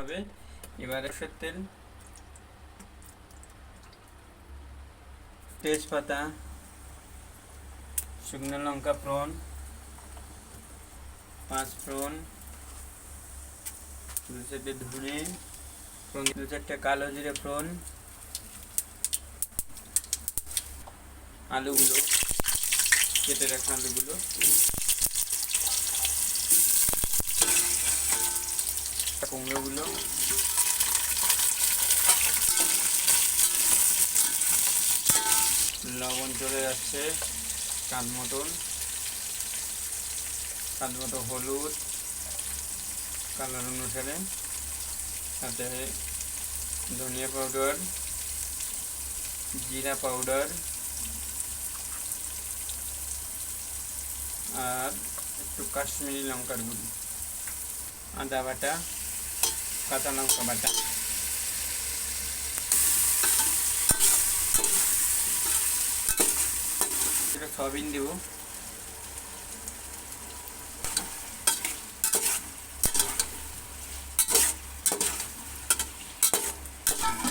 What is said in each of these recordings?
হবে। এবারে সরষের তেল, তেজপাতা, শুকনো লঙ্কা ফোড়ন, পাঁচ ফোড়ন, দু চারটে ধনে ফোড়ন, দু চারটে কালো জিরে ফোড়ন, আলুগুলো কেটে রাখা আলুগুলো, কুমড়োগুলো, লবণ চলে যাচ্ছে স্বাদ মতো হলুদ কালার অনুসারে, সাথে ধনিয়া পাউডার, জিরা পাউডার আর একটু কাশ্মীরি লঙ্কার গুঁড়ি, আদা বাটা, কাঁচা লঙ্কা বাটা, এটা সয়াবিন দেব,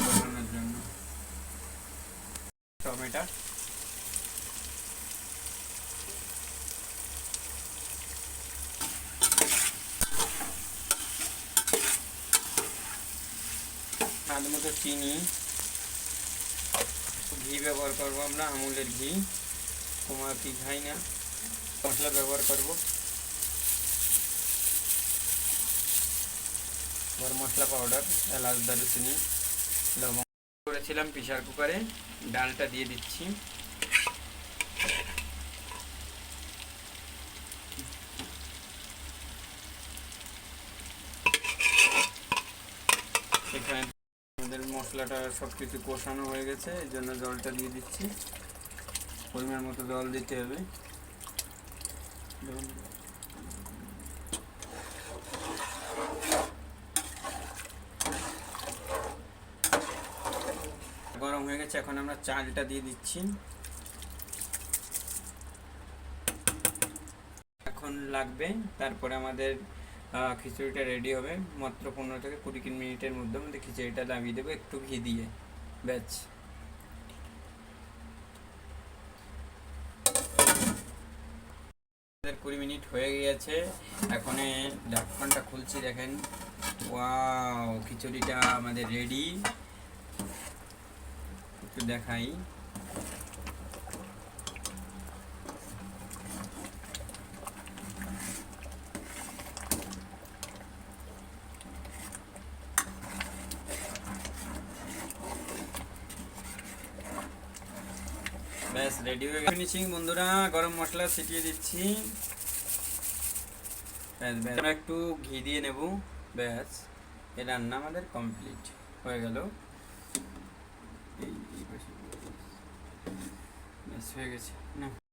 বসানোর জন্য টমেটো, স্বাদ মতো চিনি, ঘি ব্যবহার করবো আমরা, আমুলের ঘি, কুমার কি খাই না। মশলা ব্যবহার করবো, গরম মশলা পাউডার, এলাচ, দারুচিনি, লবঙ্গ করেছিলাম প্রেসার কুকারে। ডালটা দিয়ে দিচ্ছি, এখানে আমাদের মশলাটা সব কিছু কষানো হয়ে গেছে, এই জন্য জলটা দিয়ে দিচ্ছি। পরিমাণ মতো জল দিতে হবে। গরম হয়ে গেছে, এখন আমরা চালটা দিয়ে দিচ্ছি। এখন লাগবে, তারপরে আমাদের খিচুড়িটা রেডি হবে। মাত্র 15 থেকে 20 মিনিটের মধ্যে আমাদের খিচুড়িটা নামিয়ে দেবো একটু ঘি দিয়ে, ব্যাস। 20 মিনিট হয়ে গিয়েছে, এখন ঢাকনটা খুলছি, দেখেন ওয়াও, খিচুড়িটা আমাদের রেডি। একটু দেখাই, ব্যাস রেডি হয়ে গেছে। ফিনিশিং বন্ধুরা, গরম মশলা ছিটিয়ে দিচ্ছি, ব্যাস ব্যাস। আমরা একটু ঘি দিয়ে নেব, ব্যাস এই রান্না আমাদের কমপ্লিট হয়ে গেল। ব্যাস হয়ে গেছে না।